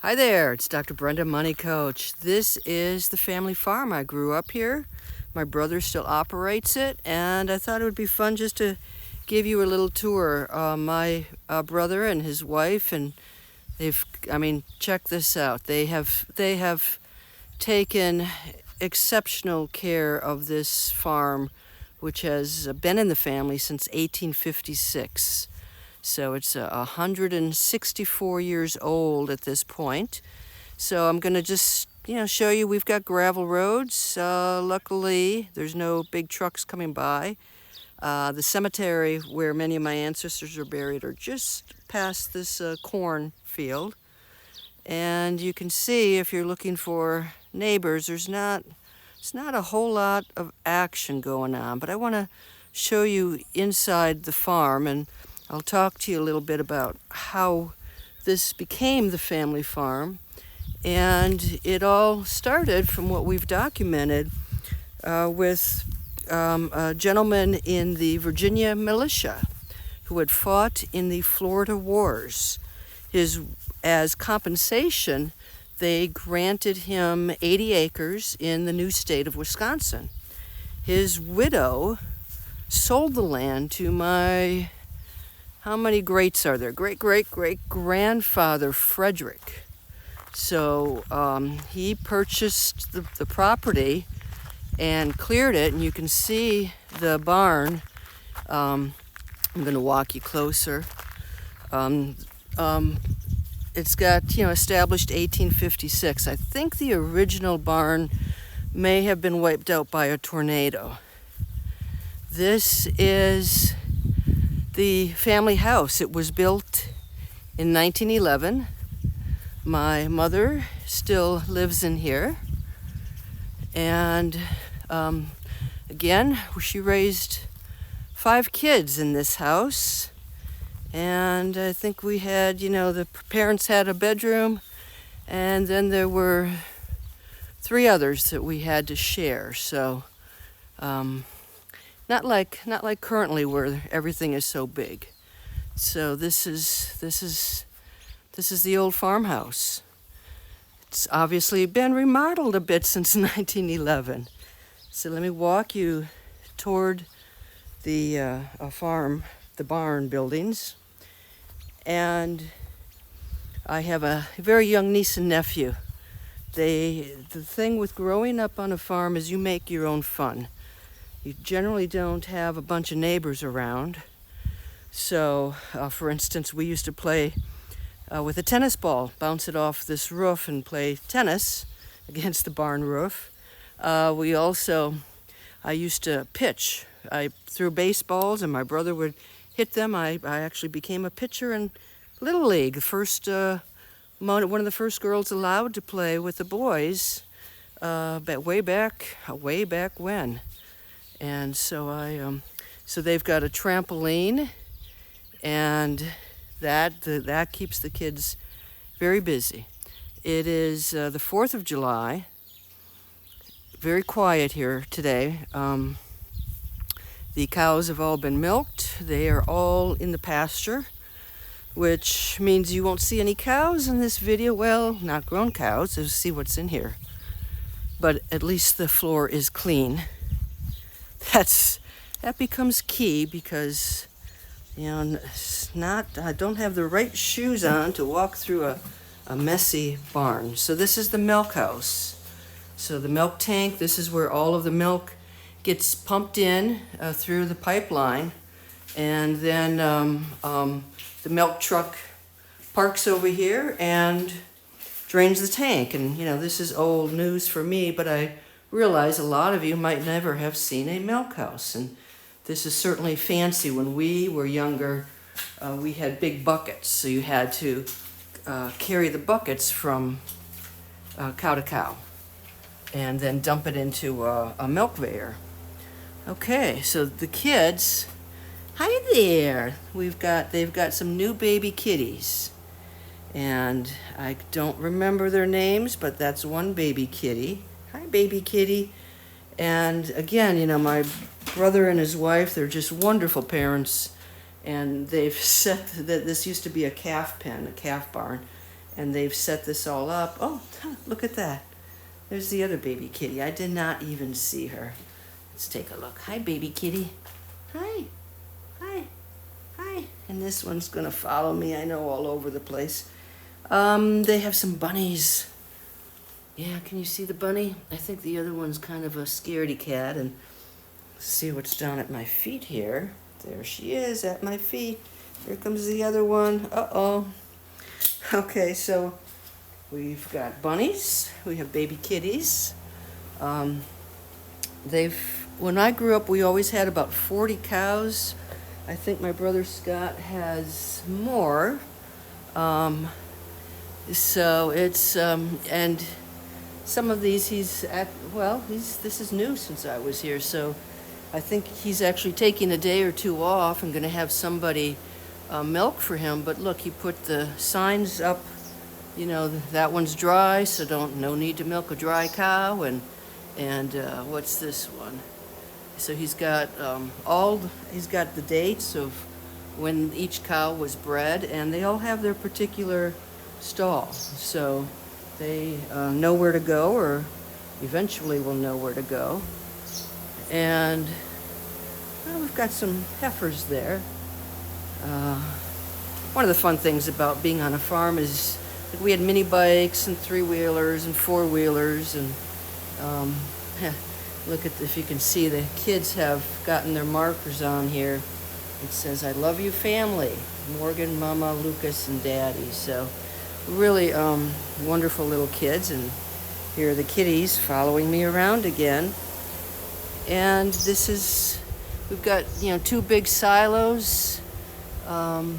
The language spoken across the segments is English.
Hi there, it's Dr. Brenda Money Coach. This is the family farm. I grew up here. My brother still operates it, and I thought it would be fun just to give you a little tour. My brother and his wife, and check this out. They have taken exceptional care of this farm, which has been in the family since 1856. So it's 164 years old at this point. So I'm going to just, show you we've got gravel roads. Luckily, there's no big trucks coming by. The cemetery where many of my ancestors are buried are just past this corn field. And you can see if you're looking for neighbors, it's not a whole lot of action going on. But I want to show you inside the farm, and I'll talk to you a little bit about how this became the family farm. And it all started from what we've documented with a gentleman in the Virginia militia who had fought in the Florida Wars. As compensation, they granted him 80 acres in the new state of Wisconsin. His widow sold the land to my... How many greats are there? Great-great-great-grandfather Frederick. So he purchased the property and cleared it, and you can see the barn. I'm going to walk you closer. It's got, established 1856. I think the original barn may have been wiped out by a tornado. This is the family house. It was built in 1911. My mother still lives in here. And again, she raised 5 kids in this house. And I think we had, the parents had a bedroom, and then there were 3 others that we had to share. So not like currently where everything is so big. So this is the old farmhouse. It's obviously been remodeled a bit since 1911. So let me walk you toward the farm, the barn buildings. And I have a very young niece and nephew. The thing with growing up on a farm is you make your own fun. You generally don't have a bunch of neighbors around. So, for instance, we used to play with a tennis ball, bounce it off this roof and play tennis against the barn roof. I used to pitch. I threw baseballs and my brother would hit them. I actually became a pitcher in Little League, one of the first girls allowed to play with the boys, but way back when. And so so they've got a trampoline, and that keeps the kids very busy. It is the 4th of July. Very quiet here today. The cows have all been milked. They are all in the pasture, which means you won't see any cows in this video. Well, not grown cows. Let's see what's in here. But at least the floor is clean. That becomes key because, I don't have the right shoes on to walk through a messy barn. So this is the milk house. So the milk tank, this is where all of the milk gets pumped in through the pipeline, and then the milk truck parks over here and drains the tank. And this is old news for me, but I realize a lot of you might never have seen a milk house, and this is certainly fancy. When we were younger, we had big buckets, so you had to carry the buckets from cow to cow and then dump it into a milk conveyor. Okay, so the kids, hi there. They've got some new baby kitties, and I don't remember their names, but that's one baby kitty. Hi, baby kitty. And again, my brother and his wife, they're just wonderful parents, and they've said that this used to be a calf pen, a calf barn, And they've set this all up. Oh, look at that. There's the other baby kitty. I did not even see her. Let's take a look. Hi, baby kitty. Hi. Hi. Hi. And this one's going to follow me, I know, all over the place. They have some bunnies. Yeah, can you see the bunny? I think the other one's kind of a scaredy cat. And see what's down at my feet here. There she is at my feet. Here comes the other one. Uh-oh. Okay, so we've got bunnies. We have baby kitties. When I grew up, we always had about 40 cows. I think my brother Scott has more. So it's, and some of these this is new since I was here, so I think he's actually taking a day or two off and going to have somebody milk for him. But look, he put the signs up, you know, that one's dry, so no need to milk a dry cow. And what's this one? So he's got he's got the dates of when each cow was bred, and they all have their particular stall, so they know where to go, or eventually will know where to go. And we've got some heifers there. One of the fun things about being on a farm is that we had mini bikes and three-wheelers and four-wheelers, and look at, if you can see, the kids have gotten their markers on here. It says, "I love you, family. Morgan, Mama, Lucas, and Daddy." So really wonderful little kids. And here are the kitties following me around again. And we've got, two big silos. I'm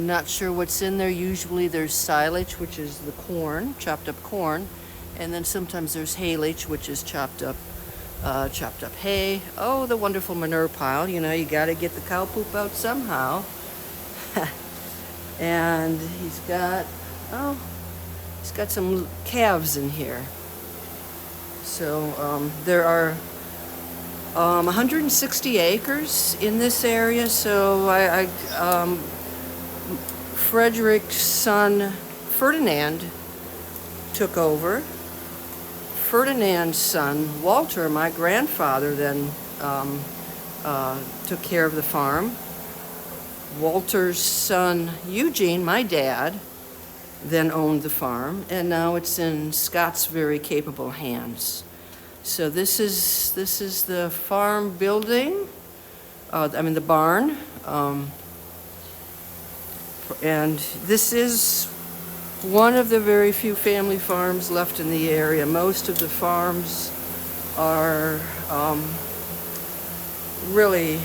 not sure what's in there. Usually there's silage, which is the corn, chopped up corn. And then sometimes there's haylage, which is chopped up hay. Oh, the wonderful manure pile. You got to get the cow poop out somehow. And he's got some calves in here. So there are 160 acres in this area. So Frederick's son Ferdinand took over. Ferdinand's son Walter, my grandfather, then took care of the farm. Walter's son Eugene, my dad, then owned the farm, and now it's in Scott's very capable hands. So this is the farm building. The barn, and this is one of the very few family farms left in the area. Most of the farms are really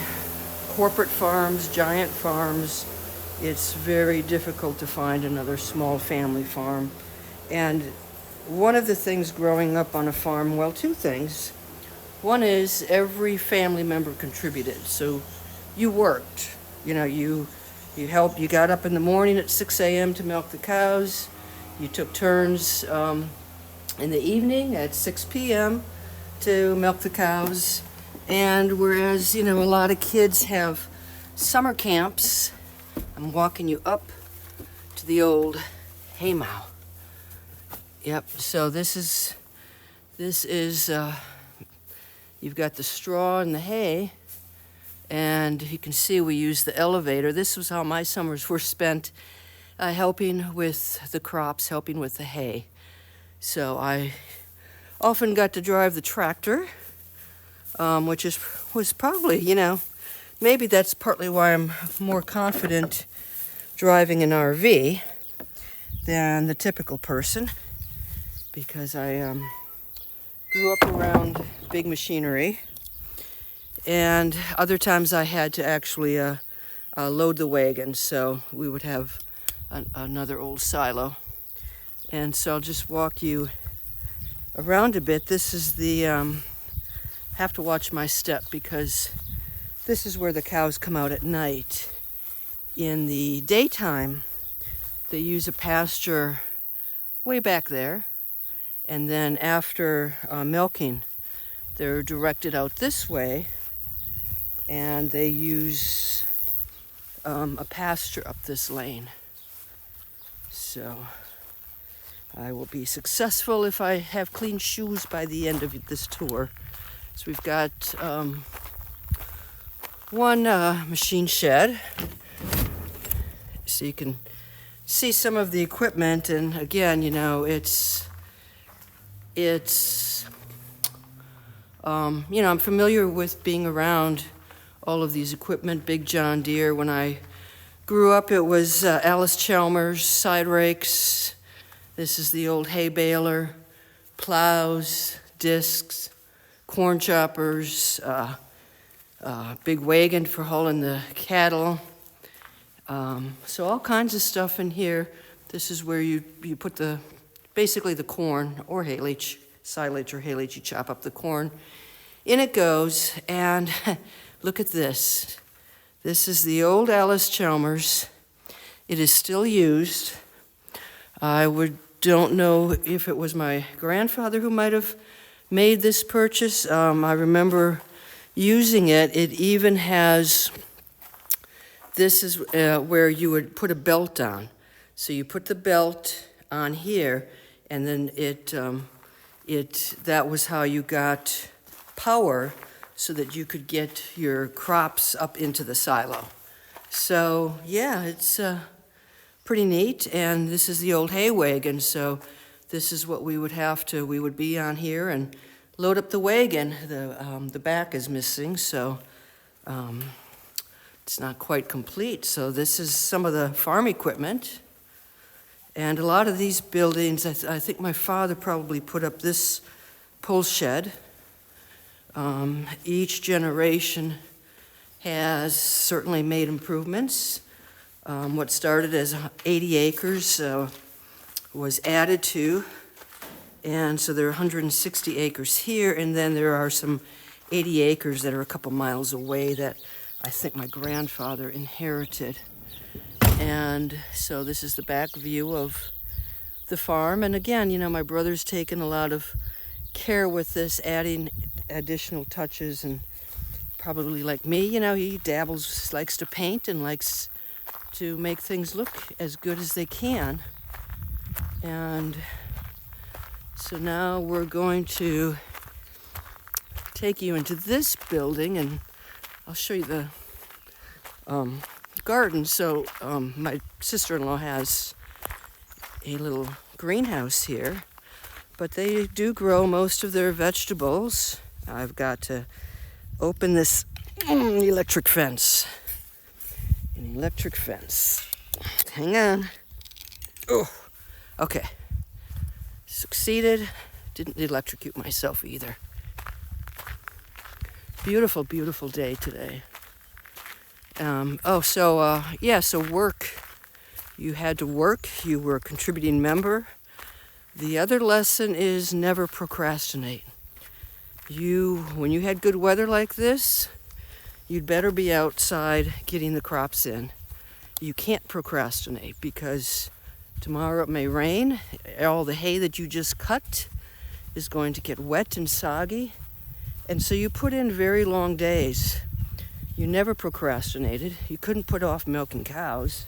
corporate farms, giant farms. It's very difficult to find another small family farm. And one of the things growing up on a farm, well, two things. One is every family member contributed. So you worked, you helped. You got up in the morning at 6 a.m. to milk the cows. You took turns in the evening at 6 p.m. to milk the cows. And whereas, a lot of kids have summer camps, I'm walking you up to the old haymow. Yep, so this is you've got the straw and the hay. And you can see we use the elevator. This was how my summers were spent, helping with the crops, helping with the hay. So I often got to drive the tractor, which was probably, maybe that's partly why I'm more confident driving an RV than the typical person, because I grew up around big machinery. And other times I had to actually load the wagon, so we would have another old silo. And so I'll just walk you around a bit. This is have to watch my step, because this is where the cows come out at night. In the daytime, they use a pasture way back there, and then after milking, they're directed out this way. And they use a pasture up this lane. So I will be successful if I have clean shoes by the end of this tour. So we've got one machine shed, so you can see some of the equipment. And again, you know, it's you know, I'm familiar with being around all of these equipment. Big John Deere. When I grew up, it was Alice Chalmers side rakes. This is the old hay baler, plows, discs, corn choppers, big wagon for hauling the cattle. So all kinds of stuff in here. This is where you put basically the corn or haylage, silage or haylage. You chop up the corn. In it goes, and look at this. This is the old Alice Chalmers. It is still used. Don't know if it was my grandfather who might have made this purchase. I remember using it. It even has, this is where you would put a belt on. So you put the belt on here, and then that was how you got power so that you could get your crops up into the silo. So yeah, it's pretty neat. And this is the old hay wagon, so this is what we would be on here and load up the wagon. The back is missing, so it's not quite complete. So this is some of the farm equipment. And a lot of these buildings, I think my father probably put up this pole shed. Each generation has certainly made improvements. What started as 80 acres was added to, and so there are 160 acres here, and then there are some 80 acres that are a couple miles away that I think my grandfather inherited. And so this is the back view of the farm. And again, you know, my brother's taken a lot of care with this, adding additional touches, and probably like me, you know, he dabbles, likes to paint and likes to make things look as good as they can. And so now we're going to take you into this building, and I'll show you the garden. So my sister-in-law has a little greenhouse here, but they do grow most of their vegetables. I've got to open this electric fence. An electric fence. Hang on. Oh, okay. Succeeded. Didn't electrocute myself either. Beautiful, beautiful day today. So work. You had to work. You were a contributing member. The other lesson is never procrastinate. When you had good weather like this, you'd better be outside getting the crops in. You can't procrastinate because tomorrow it may rain. All the hay that you just cut is going to get wet and soggy. And so you put in very long days. You never procrastinated. You couldn't put off milking cows.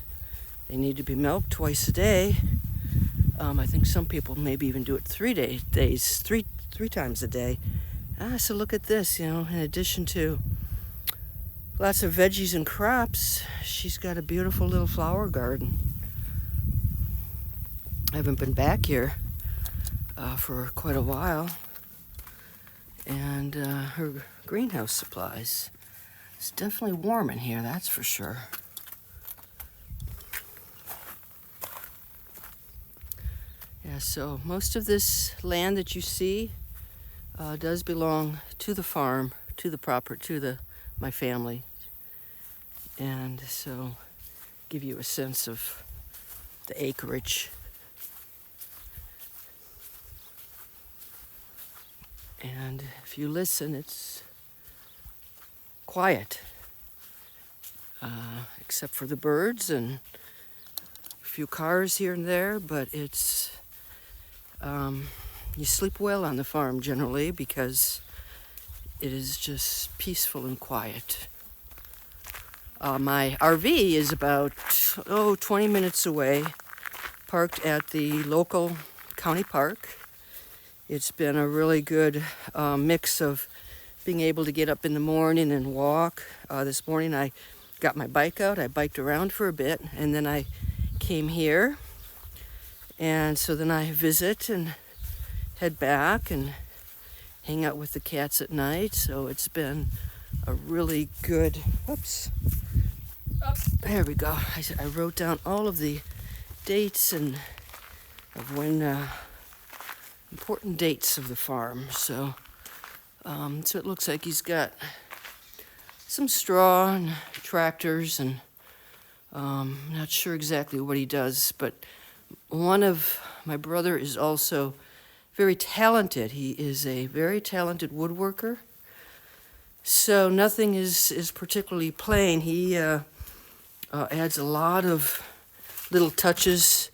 They need to be milked twice a day. I think some people maybe even do it 3 days, three times a day. So look at this, you know, in addition to lots of veggies and crops, she's got a beautiful little flower garden. I haven't been back here for quite a while. And her greenhouse supplies. It's definitely warm in here, that's for sure. Yeah, so most of this land that you see does belong to the farm, my family. And so give you a sense of the acreage. And if you listen, it's quiet, except for the birds and a few cars here and there, but it's, you sleep well on the farm generally because it is just peaceful and quiet. My RV is about 20 minutes away, parked at the local county park. It's been a really good mix of being able to get up in the morning and walk. This morning I got my bike out, I biked around for a bit, and then I came here. And so then I visit and head back and hang out with the cats at night. So it's been a really good, there we go. I wrote down all of the dates and of when important dates of the farm. So it looks like he's got some straw and tractors, and I'm not sure exactly what he does, but one of my brother is also very talented. He is a very talented woodworker. So nothing is particularly plain. He adds a lot of little touches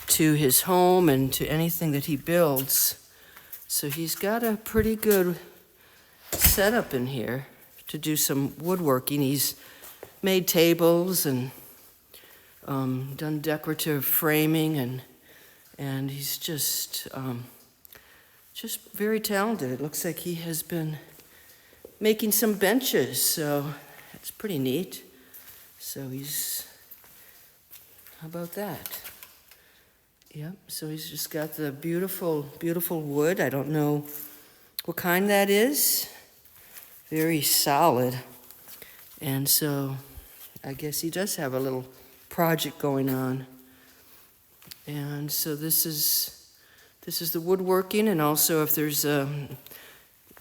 to his home and to anything that he builds. So he's got a pretty good setup in here to do some woodworking. He's made tables and done decorative framing, and he's just very talented. It looks like he has been making some benches, so that's pretty neat. So how about that? Yep, so he's just got the beautiful, beautiful wood. I don't know what kind that is. Very solid. And so I guess he does have a little project going on. And so this is the woodworking, and also if there's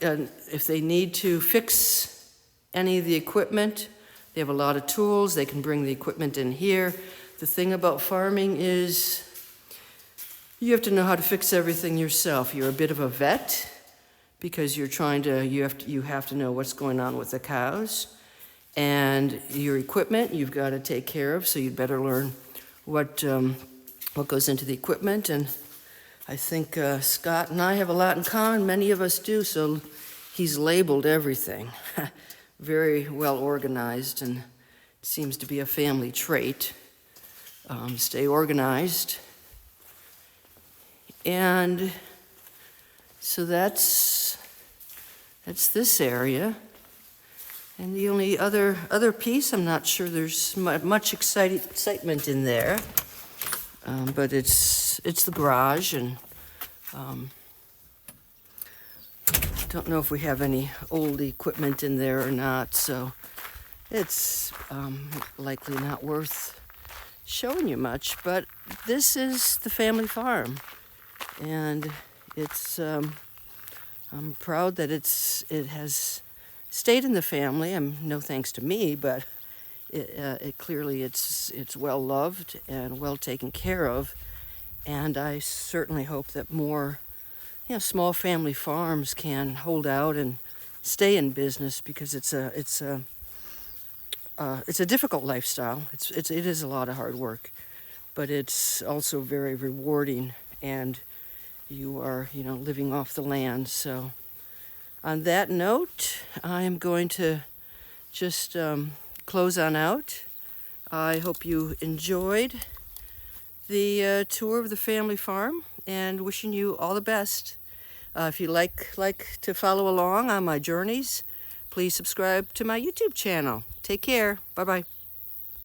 if they need to fix any of the equipment, they have a lot of tools. They can bring the equipment in here. The thing about farming is you have to know how to fix everything yourself. You're a bit of a vet because you have to know what's going on with the cows. And your equipment you've got to take care of, so you'd better learn what goes into the equipment. And I think Scott and I have a lot in common. Many of us do, so he's labeled everything. Very well organized, and it seems to be a family trait. Stay organized. And so that's this area. And the only other piece, I'm not sure there's much excitement in there, but it's the garage, and don't know if we have any old equipment in there or not, so it's likely not worth showing you much. But this is the family farm, and it's I'm proud that it has stayed in the family. No thanks to me, but it clearly it's well loved and well taken care of, and I certainly hope that more small family farms can hold out and stay in business, because it's a difficult lifestyle. It is a lot of hard work, but it's also very rewarding, and you are living off the land. So on that note, I'm going to just close on out. I hope you enjoyed the tour of the family farm, and wishing you all the best. If you like to follow along on my journeys, please subscribe to my YouTube channel. Take care. Bye-bye.